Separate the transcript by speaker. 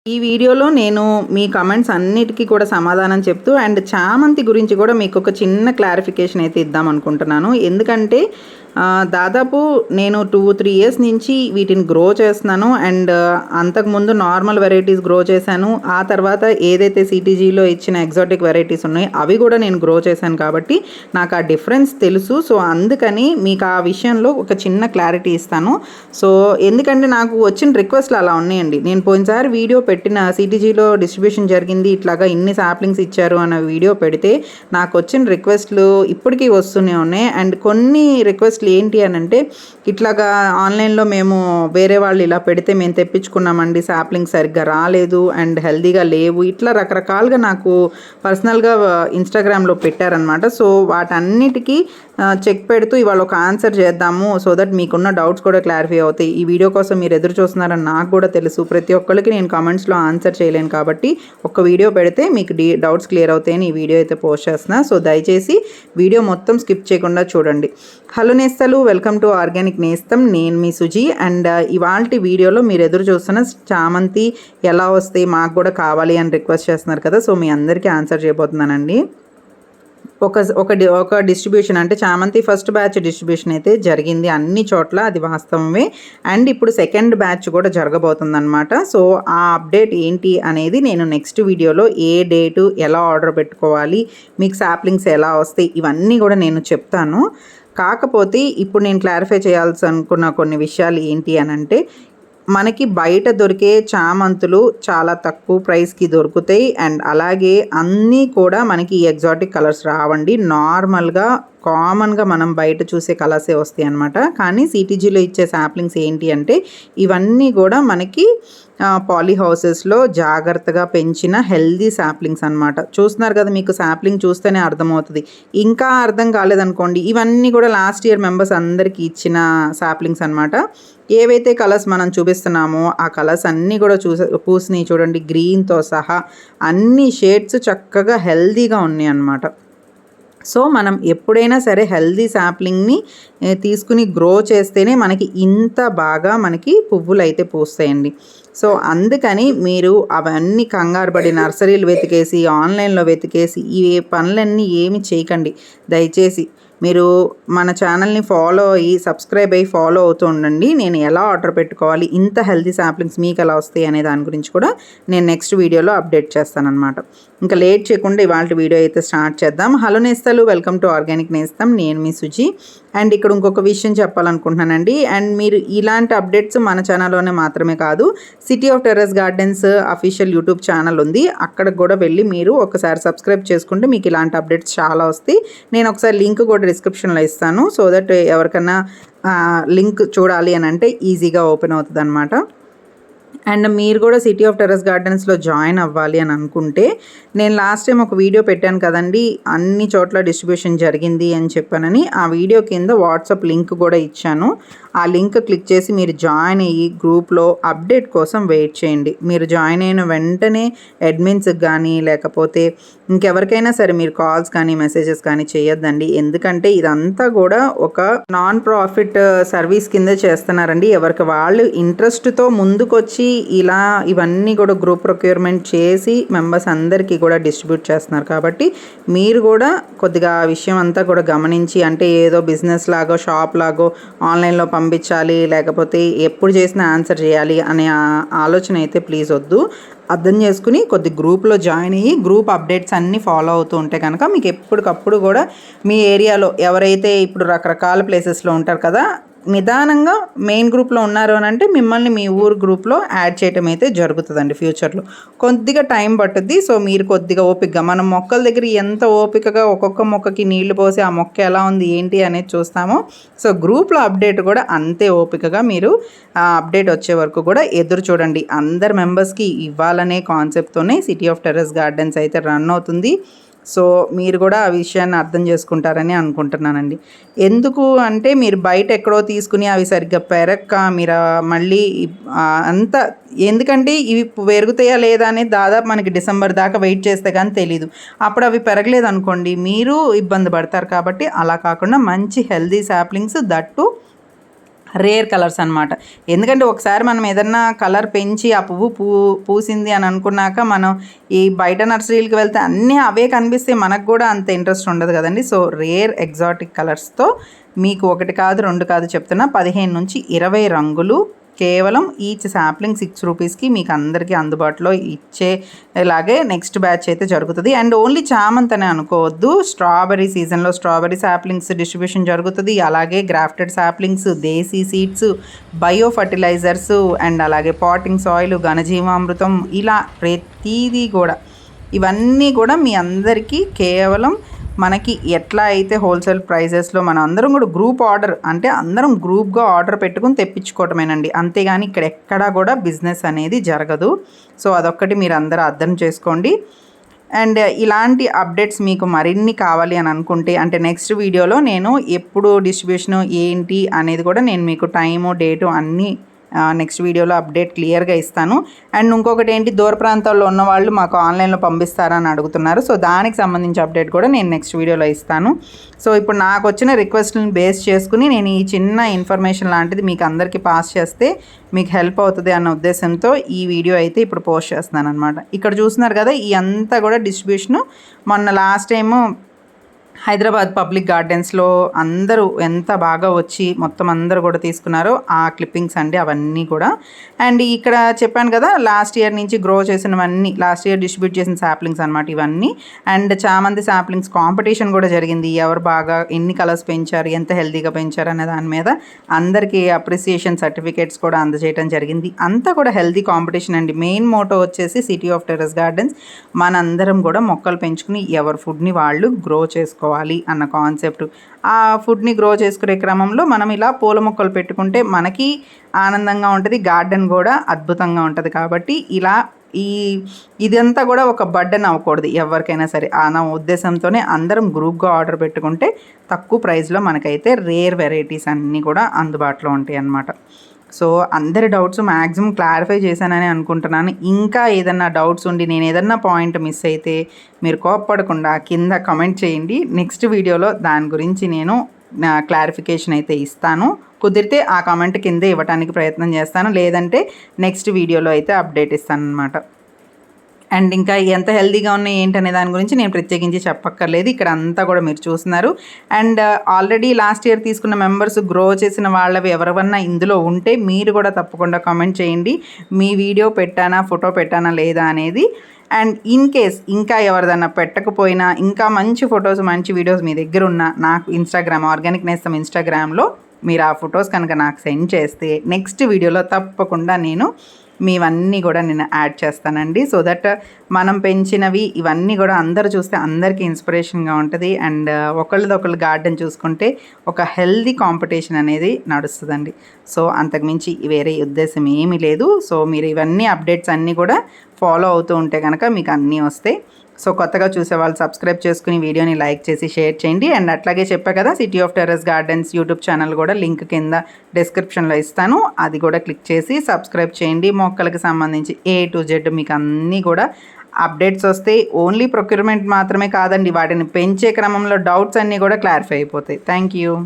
Speaker 1: ఈ వీడియోలో నేను మీ కమెంట్స్ అన్నిటికీ కూడా సమాధానం చెప్తూ అండ్ చామంతి గురించి కూడా మీకు ఒక చిన్న క్లారిఫికేషన్ అయితే ఇద్దాం అనుకుంటున్నాను. ఎందుకంటే దాదాపు నేను 2-3 ఇయర్స్ నుంచి వీటిని గ్రో చేస్తున్నాను. అండ్ అంతకుముందు నార్మల్ వెరైటీస్ గ్రో చేశాను. ఆ తర్వాత ఏదైతే సిటీజీలో ఇచ్చిన ఎగ్జాటిక్ వెరైటీస్ ఉన్నాయో అవి కూడా నేను గ్రో చేశాను కాబట్టి నాకు ఆ డిఫరెన్స్ తెలుసు. సో అందుకని మీకు ఆ విషయంలో ఒక చిన్న క్లారిటీ ఇస్తాను. సో ఎందుకంటే నాకు వచ్చిన రిక్వెస్ట్లు అలా ఉన్నాయండి. నేను పోయినసారి వీడియో పెట్టిన సిటీజీలో డిస్ట్రిబ్యూషన్ జరిగింది, ఇట్లాగా ఇన్ని సాప్లింగ్స్ ఇచ్చారు అన్న వీడియో పెడితే నాకు వచ్చిన రిక్వెస్ట్లు ఇప్పటికీ వస్తూనే ఉన్నాయి. అండ్ కొన్ని రిక్వెస్ట్లు ఏంటి అని అంటే, ఇట్లాగా ఆన్లైన్లో మేము వేరే వాళ్ళు ఇలా పెడితే మేము తెప్పించుకున్నామండి, సాప్లింగ్ సరిగ్గా రాలేదు అండ్ హెల్దీగా లేవు, ఇట్లా రకరకాలుగా నాకు పర్సనల్గా ఇన్స్టాగ్రామ్లో పెట్టారనమాట. సో వాటన్నిటికీ చెక్ పెడుతూ ఇవాళ ఒక ఆన్సర్ చేద్దాము, సో దట్ మీకున్న డౌట్స్ కూడా క్లారిఫై అవుతాయి. ఈ వీడియో కోసం మీరు ఎదురు చూస్తున్నారని నాకు కూడా తెలుసు. ప్రతి ఒక్కరికి నేను కామెంట్స్లో ఆన్సర్ చేయలేను కాబట్టి ఒక వీడియో పెడితే మీకు డౌట్స్ క్లియర్ అవుతాయని ఈ వీడియో అయితే పోస్ట్ చేస్తున్నా. సో దయచేసి వీడియో మొత్తం స్కిప్ చేయకుండా చూడండి. హలో నేస్తలు, వెల్కమ్ టు ఆర్గానిక్ నేస్తం. నేను మీ సుజీ. అండ్ ఇవాల్టి వీడియోలో మీరు ఎదురు చూస్తున్న చామంతి ఎలా వస్తాయి, మాకు కూడా కావాలి అని రిక్వెస్ట్ చేస్తున్నారు కదా, సో మీ అందరికీ ఆన్సర్ చేయబోతున్నానండి. ఒక డిస్ట్రిబ్యూషన్ అంటే చామంతి ఫస్ట్ బ్యాచ్ డిస్ట్రిబ్యూషన్ అయితే జరిగింది అన్ని చోట్ల, అది వాస్తవమే. అండ్ ఇప్పుడు సెకండ్ బ్యాచ్ కూడా జరగబోతుందన్నమాట. సో ఆ అప్డేట్ ఏంటి అనేది నేను నెక్స్ట్ వీడియోలో ఏ డేటు, ఎలా ఆర్డర్ పెట్టుకోవాలి, మీకు సాప్లింగ్స్ ఎలా వస్తాయి, ఇవన్నీ కూడా నేను చెప్తాను. కాకపోతే ఇప్పుడు నేను క్లారిఫై చేయాల్సి అనుకున్న కొన్ని విషయాలు ఏంటి అని అంటే, మనకి బయట దొరికే చామంతులు చాలా తక్కువ ప్రైస్కి దొరుకుతాయి. అండ్ అలాగే అన్నీ కూడా మనకి ఈ ఎగ్జాటిక్ కలర్స్ రావండి. నార్మల్గా కామన్గా మనం బయట చూసే కలర్సే వస్తాయి అన్నమాట. కానీ సిటీజీలో ఇచ్చే సాప్లింగ్స్ ఏంటి అంటే, ఇవన్నీ కూడా మనకి పాలీ హౌసెస్లో జాగ్రత్తగా పెంచిన హెల్దీ సాప్లింగ్స్ అనమాట. చూస్తున్నారు కదా, మీకు సాప్లింగ్ చూస్తేనే అర్థమవుతుంది. ఇంకా అర్థం కాలేదనుకోండి, ఇవన్నీ కూడా లాస్ట్ ఇయర్ మెంబర్స్ అందరికీ ఇచ్చిన సాప్లింగ్స్ అనమాట. ఏవైతే కలర్స్ మనం చూపిస్తున్నామో ఆ కలర్స్ అన్నీ కూడా పూసినాయి చూడండి, గ్రీన్తో సహా అన్ని షేడ్స్ చక్కగా హెల్దీగా ఉన్నాయి అన్నమాట. సో మనం ఎప్పుడైనా సరే హెల్దీ సాప్లింగ్ని తీసుకుని గ్రో చేస్తేనే మనకి ఇంత బాగా మనకి పువ్వులు అయితే పూస్తాయండి. సో అందుకని మీరు అవన్నీ కంగారు పడి నర్సరీలు వెతికేసి ఆన్లైన్లో వెతికేసి ఈ పనులన్నీ ఏమి చేయకండి. దయచేసి మీరు మన ఛానల్ని ఫాలో అయ్యి సబ్స్క్రైబ్ అయ్యి ఫాలో అవుతూ ఉండండి. నేను ఎలా ఆర్డర్ పెట్టుకోవాలి, ఇంత హెల్తీ సాప్లింగ్స్ మీకు ఎలా వస్తాయి అనే దాని గురించి కూడా నేను నెక్స్ట్ వీడియోలో అప్డేట్ చేస్తానన్నమాట. ఇంకా లేట్ చేయకుండా ఇవాళ వీడియో అయితే స్టార్ట్ చేద్దాం. హలో నేస్తాలు, వెల్కమ్ టు ఆర్గానిక్ నేస్తం. నేను మీ సుజీ. అండ్ ఇక్కడ ఇంకొక విషయం చెప్పాలనుకుంటున్నానండి. అండ్ మీరు ఇలాంటి అప్డేట్స్ మన ఛానల్లోనే మాత్రమే కాదు, city of terrace gardens official YouTube channel ఉంది, అక్కడికి కూడా వెళ్ళి మీరు ఒకసారి సబ్స్క్రైబ్ చేసుకుంటే మీకు ఇలాంటి అప్డేట్స్ చాలా వస్తాయి. నేను ఒకసారి లింక్ కూడా డిస్క్రిప్షన్లో ఇస్తాను, సో దట్ ఎవరికైనా లింక్ చూడాలి అని అంటే ఈజీగా ఓపెన్ అవుతుంది అనమాట. అండ్ మీరు కూడా సిటీ ఆఫ్ టెర్రస్ గార్డెన్స్లో జాయిన్ అవ్వాలి అని అనుకుంటే, నేను లాస్ట్ టైం ఒక వీడియో పెట్టాను కదండి, అన్ని చోట్ల డిస్ట్రిబ్యూషన్ జరిగింది అని చెప్పానని. ఆ వీడియో కింద వాట్సాప్ లింక్ కూడా ఇచ్చాను. ఆ లింక్ క్లిక్ చేసి మీరు జాయిన్ అయ్యి గ్రూప్లో అప్డేట్ కోసం వెయిట్ చేయండి. మీరు జాయిన్ అయిన వెంటనే అడ్మిన్స్కి కానీ లేకపోతే ఇంకెవరికైనా సరే మీరు కాల్స్ కానీ మెసేజెస్ కానీ చేయొద్దండి. ఎందుకంటే ఇదంతా కూడా ఒక నాన్ ప్రాఫిట్ సర్వీస్ కింద చేస్తున్నారండి. ఎవరికి వాళ్ళు ఇంట్రెస్ట్తో ముందుకొచ్చి ఇలా ఇవన్నీ కూడా గ్రూప్ ప్రొక్యూర్మెంట్ చేసి మెంబర్స్ అందరికీ కూడా డిస్ట్రిబ్యూట్ చేస్తున్నారు. కాబట్టి మీరు కూడా కొద్దిగా ఆ విషయం అంతా కూడా గమనించి, అంటే ఏదో బిజినెస్ లాగో షాప్ లాగో ఆన్లైన్లో పంపించాలి లేకపోతే ఎప్పుడు చేసినా ఆన్సర్ చేయాలి అనే ఆలోచన అయితే ప్లీజ్ వద్దు. అర్థం చేసుకుని కొద్ది గ్రూప్లో జాయిన్ అయ్యి గ్రూప్ అప్డేట్స్ అన్నీ ఫాలో అవుతూ ఉంటే కనుక మీకు ఎప్పటికప్పుడు కూడా మీ ఏరియాలో ఎవరైతే ఇప్పుడు రకరకాల ప్లేసెస్లో ఉంటారు కదా, నిదానంగా మెయిన్ గ్రూప్లో ఉన్నారు అని అంటే మిమ్మల్ని మీ ఊరు గ్రూప్లో యాడ్ చేయటం అయితే జరుగుతుందండి. ఫ్యూచర్లో కొద్దిగా టైం పట్టుద్ది. సో మీరు కొద్దిగా ఓపికగా, మనం మొక్కల దగ్గర ఎంత ఓపికగా ఒక్కొక్క మొక్కకి నీళ్లు పోసి ఆ మొక్క ఎలా ఉంది ఏంటి అనేది చూస్తామో, సో గ్రూప్లో అప్డేట్ కూడా అంతే ఓపికగా మీరు ఆ అప్డేట్ వచ్చే వరకు కూడా ఎదురు చూడండి. అందరు మెంబర్స్కి ఇవ్వాలనే కాన్సెప్ట్తోనే సిటీ ఆఫ్ టెర్రస్ గార్డెన్స్ అయితే రన్ అవుతుంది. సో మీరు కూడా ఆ విషయాన్ని అర్థం చేసుకుంటారని అనుకుంటున్నానండి. ఎందుకు అంటే, మీరు బయట ఎక్కడో తీసుకుని అవి సరిగ్గా పెరక్క మీరు మళ్ళీ అంతా, ఎందుకంటే ఇవి పెరుగుతాయా లేదా అనేది దాదాపు మనకి డిసెంబర్ దాకా వెయిట్ చేస్తే కానీ తెలీదు. అప్పుడు అవి పెరగలేదు అనుకోండి, మీరు ఇబ్బంది పడతారు. కాబట్టి అలా కాకుండా మంచి healthy saplings, that rare colours అనమాట. ఎందుకంటే ఒకసారి మనం ఏదన్నా కలర్ పెంచి ఆ పువ్వు పూసింది అని అనుకున్నాక మనం ఈ బయట నర్సరీలకు వెళ్తే అన్నీ అవే కనిపిస్తే మనకు కూడా అంత ఇంట్రెస్ట్ ఉండదు కదండి. సో రేర్ ఎగ్జాటిక్ కలర్స్తో మీకు 1 కాదు 2 కాదు చెప్తున్నా 15 నుంచి 20 రంగులు కేవలం ఈచ్ శాప్లింగ్ 6 రూపీస్కి మీకు అందరికీ అందుబాటులో ఇచ్చేలాగే నెక్స్ట్ బ్యాచ్ అయితే జరుగుతుంది. అండ్ ఓన్లీ చామంతి అనే అనుకోవద్దు, స్ట్రాబెరీ సీజన్లో స్ట్రాబెరీ శాప్లింగ్స్ డిస్ట్రిబ్యూషన్ జరుగుతుంది. అలాగే గ్రాఫ్టెడ్ శాప్లింగ్స్, దేశీ సీడ్స్, బయో ఫర్టిలైజర్స్ అండ్ అలాగే పాటింగ్ సాయిల్, ఘనజీవామృతం, ఇలా ప్రతిదీ కూడా ఇవన్నీ కూడా మీ అందరికీ కేవలం మనకి ఎట్లా అయితే హోల్సేల్ ప్రైజెస్లో మనం అందరం కూడా గ్రూప్ ఆర్డర్ అంటే అందరం గ్రూప్గా ఆర్డర్ పెట్టుకుని తెప్పించుకోవటమేనండి. అంతేగాని ఇక్కడ ఎక్కడా కూడా బిజినెస్ అనేది జరగదు. సో అదొక్కటి మీరు అందరూ అర్థం చేసుకోండి. అండ్ ఇలాంటి అప్డేట్స్ మీకు మరిన్ని కావాలి అని అనుకుంటే అంటే నెక్స్ట్ వీడియోలో నేను ఎప్పుడు డిస్ట్రిబ్యూషను ఏంటి అనేది కూడా నేను మీకు టైము డేటు అన్నీ నెక్స్ట్ వీడియోలో అప్డేట్ క్లియర్గా ఇస్తాను. అండ్ ఇంకొకటి ఏంటి, దూర ప్రాంతాల్లో ఉన్న వాళ్ళు మాకు ఆన్లైన్లో పంపిస్తారని అడుగుతున్నారు. సో దానికి సంబంధించి అప్డేట్ కూడా నేను నెక్స్ట్ వీడియోలో ఇస్తాను. సో ఇప్పుడు నాకు వచ్చిన రిక్వెస్ట్ని బేస్ చేసుకుని నేను ఈ చిన్న ఇన్ఫర్మేషన్ లాంటిది మీకు అందరికీ పాస్ చేస్తే మీకు హెల్ప్ అవుతుంది అన్న ఉద్దేశంతో ఈ వీడియో అయితే ఇప్పుడు పోస్ట్ చేస్తున్నాను అనమాట. ఇక్కడ చూస్తున్నారు కదా, ఈ అంతా కూడా డిస్ట్రిబ్యూషను మొన్న లాస్ట్ టైము హైదరాబాద్ పబ్లిక్ గార్డెన్స్లో అందరూ ఎంత బాగా వచ్చి మొత్తం అందరూ కూడా తీసుకున్నారో ఆ క్లిప్పింగ్స్ అండి అవన్నీ కూడా. అండ్ ఇక్కడ చెప్పాను కదా, లాస్ట్ ఇయర్ నుంచి గ్రో చేసినవన్నీ, లాస్ట్ ఇయర్ డిస్ట్రిబ్యూట్ చేసిన శాప్లింగ్స్ అనమాట ఇవన్నీ. అండ్ చామంతి శాప్లింగ్స్ కాంపిటీషన్ కూడా జరిగింది. ఎవరు బాగా ఎన్ని కలర్స్ పెంచారు, ఎంత హెల్తీగా పెంచారు అనే దాని మీద అందరికీ అప్రిసియేషన్ సర్టిఫికేట్స్ కూడా అందజేయడం జరిగింది. అంతా కూడా హెల్తీ కాంపిటీషన్ అండి. మెయిన్ మోటో వచ్చేసి సిటీ ఆఫ్ టెర్రస్ గార్డెన్స్, మనందరం కూడా మొక్కలు పెంచుకుని ఎవరి ఫుడ్ని వాళ్ళు గ్రో చేసుకోవాలి అన్న కాన్సెప్ట్. ఆ ఫుడ్ని గ్రో చేసుకునే క్రమంలో మనం ఇలా పూల మొక్కలు పెట్టుకుంటే మనకి ఆనందంగా ఉంటుంది, గార్డెన్ కూడా అద్భుతంగా ఉంటుంది. కాబట్టి ఇలా ఇదంతా కూడా ఒక బర్డెన్ అవ్వకూడదు ఎవరికైనా సరే అన్న ఉద్దేశంతోనే అందరం గ్రూప్గా ఆర్డర్ పెట్టుకుంటే తక్కువ ప్రైస్లో మనకైతే రేర్ వెరైటీస్ అన్నీ కూడా అందుబాటులో ఉంటాయి అన్నమాట. సో అందరి డౌట్స్ మ్యాక్సిమం క్లారిఫై చేశానని అనుకుంటున్నాను. ఇంకా ఏదన్నా డౌట్స్ ఉండి నేను ఏదన్నా పాయింట్ మిస్ అయితే మీరు కోప్పడకుండా కింద కమెంట్ చేయండి. నెక్స్ట్ వీడియోలో దాని గురించి నేను క్లారిఫికేషన్ అయితే ఇస్తాను. కుదిరితే ఆ కామెంట్ కింద ఇవ్వడానికి ప్రయత్నం చేస్తాను, లేదంటే నెక్స్ట్ వీడియోలో అయితే అప్డేట్ ఇస్తాను అనమాట. అండ్ ఇంకా ఎంత హెల్తీగా ఉన్నాయి ఏంటనే దాని గురించి నేను ప్రత్యేకించి చెప్పక్కర్లేదు, ఇక్కడ అంతా కూడా మీరు చూస్తున్నారు. అండ్ ఆల్రెడీ లాస్ట్ ఇయర్ తీసుకున్న మెంబర్స్ గ్రో చేసిన వాళ్ళవి ఎవరివన్నా ఇందులో ఉంటే మీరు కూడా తప్పకుండా కామెంట్ చేయండి, మీ వీడియో పెట్టానా ఫోటో పెట్టానా లేదా అనేది. అండ్ ఇన్ కేస్ ఇంకా ఎవరిదన్నా పెట్టకపోయినా ఇంకా మంచి ఫొటోస్ మంచి వీడియోస్ మీ దగ్గర ఉన్న నాకు ఇన్స్టాగ్రామ్ ఆర్గానిక్ నేస్తం ఇన్స్టాగ్రామ్లో మీరు ఆ ఫొటోస్ కనుక నాకు సెండ్ చేస్తే నెక్స్ట్ వీడియోలో తప్పకుండా నేను మీవన్నీ కూడా నేను యాడ్ చేస్తానండి. సో దట్ మనం పెంచినవి ఇవన్నీ కూడా అందరూ చూస్తే అందరికీ ఇన్స్పిరేషన్గా ఉంటుంది. అండ్ ఒకళ్ళు గార్డెన్ చూసుకుంటే ఒక హెల్దీ కాంపిటీషన్ అనేది నడుస్తుందండి. సో అంతకుమించి వేరే ఉద్దేశం ఏమీ లేదు. సో మీరు ఇవన్నీ అప్డేట్స్ అన్నీ కూడా ఫాలో అవుతూ ఉంటే కనుక మీకు అన్నీ వస్తాయి. సో కొత్తగా చూసే వాళ్ళు సబ్స్క్రైబ్ చేసుకుని వీడియోని లైక్ చేసి షేర్ చేయండి. అండ్ అట్లాగే చెప్పా కదా, city of terrace gardens YouTube channel కూడా లింక్ కింద డిస్క్రిప్షన్లో ఇస్తాను, అది కూడా క్లిక్ చేసి సబ్స్క్రైబ్ చేయండి. మొక్కలకు సంబంధించి A to Z మీకు అన్నీ కూడా అప్డేట్స్ వస్తాయి. ఓన్లీ ప్రొక్యూర్మెంట్ మాత్రమే కాదండి, వాటిని పెంచే క్రమంలో డౌట్స్ అన్నీ కూడా క్లారిఫై అయిపోతాయి. Thank you.